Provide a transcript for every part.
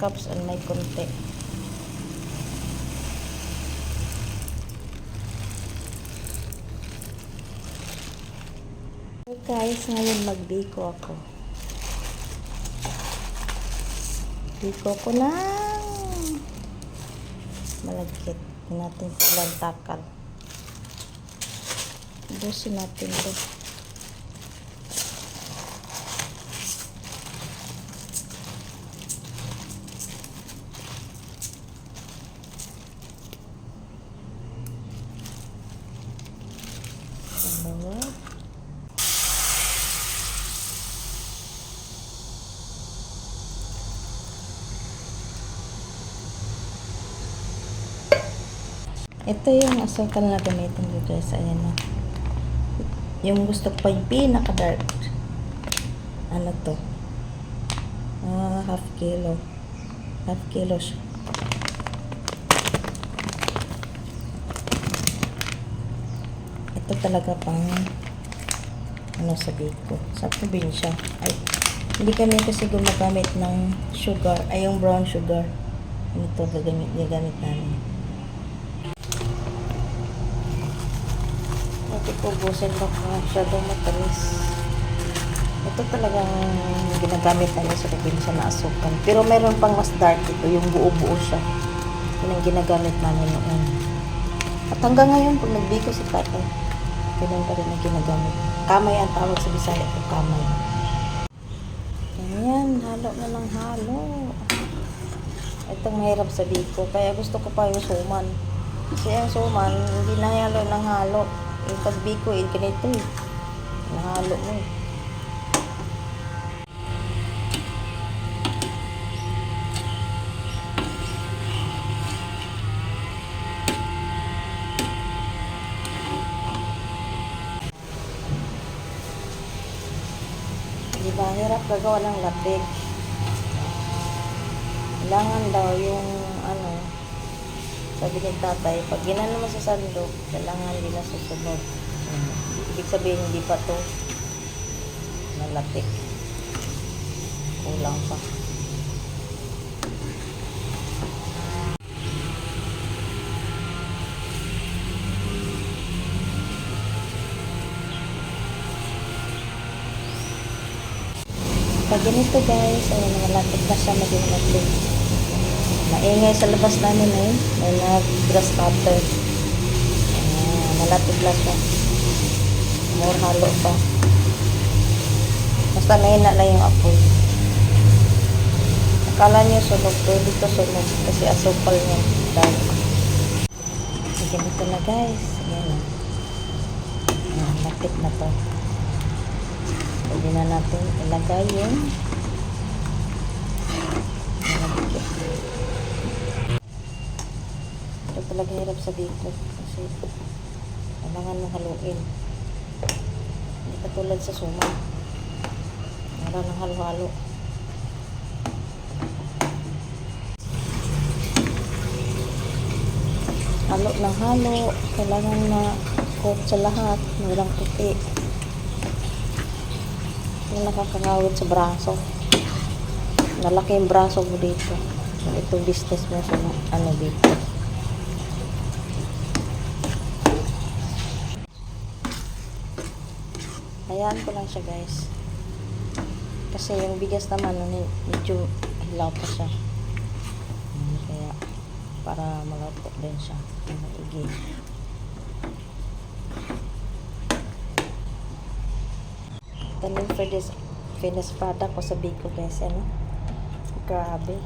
cups and may konti. So guys, ngayon magbiko ako. Biko ko ng malagkit. Natin silang takal. Ubusin natin ito. Dalawa. Ito yung asukal na gamitin ko guys. Ayan na. Yung gusto ko pa yung pinaka-dark. Ano to? Half kilo. Half kilo siya. Ito talaga pang ano sabi ko. Sa probinsya. Ay, hindi kami kasi gumagamit ng sugar. Ay, yung brown sugar. Ito gagamit namin. Ubusin ko pa masyadong matamis. Ito talagang ginagamit namin sa probinsya na asukal. Pero meron pang mas dark ito, yung buo-buo siya. Yun ang ginagamit namin noon. At hanggang ngayon, pag nagbiko si tatay, ganun pa rin ang ginagamit. Kamay ang tawag sa Bisaya ito, kamay. Ayan, halo na ng halo. Itong mahirap sa biko, kaya gusto ko pa yung suman. Kasi ang suman, hindi na halo ng halo. Yung pagbiko, ganito eh. Nahalo mo eh. Diba, hirap gagawa ng latik. Kailangan daw yung ano, sabi ni tatay, pag ginano mo sa sandok, kailangan hindi na susunod. Ibig sabihin, hindi pa to nalatik. Kulang pa. Pag ganito guys, ayun, nalatik na siya, maging latik. Maingay sa labas namin eh. May nag-grass cutter. Nalatig lang siya. More halo pa. Basta mahina lang yung apoy. Akala nyo sunog. Pwede ito sunog. Kasi asukal niya. Dahil. Ganito na guys. Ayan. Lapit na to. Pwede na natin ilagay yung ito talaga hirap sa biko kasi kailangan mong haluin, hindi katulad sa suman, wala nang halo-halo. Halo ng halo, kailangan na coat sa lahat, walang puti. Yung nakakangawit sa braso, nalaki yung braso mo dito. Ito business mo sa ano dito. Hayaan ko lang siya guys. Kasi yung bigas naman medyo hilaw pa siya. Kaya para maluto din siya. Maigi. Ito na yung finished product ko sa biko guys. Ano? Grabe.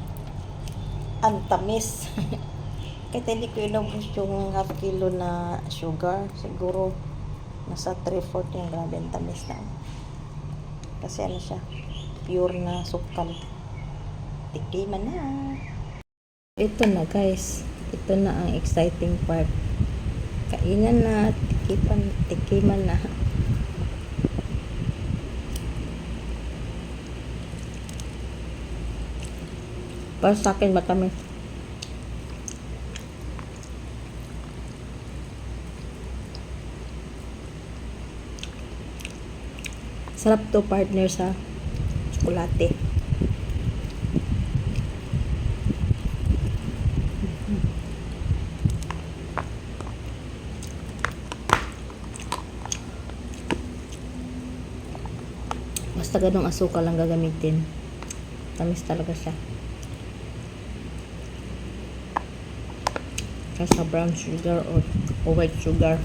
Ang tamis. Kahit hindi ko inubos yung half kilo na sugar. Siguro nasa 3/4 yung grabe ang tamis na. Kasi ano siya, pure na sukal. Tikiman na. Ito na guys. Ito na ang exciting part. Kainan na, tikiman na. Para sa akin matamis. Sarap to partner sa tsokolate. basta ganong asukal lang gagamitin. Tamis talaga siya. Sa brown sugar o white sugar.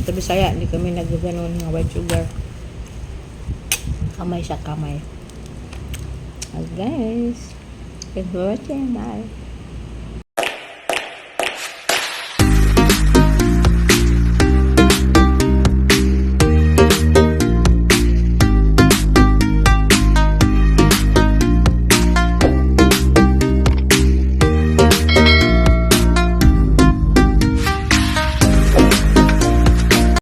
Sa Bisaya, hindi kami nagaganon ng white sugar. Kamay siya, kamay. Guys, thanks for watching. Bye.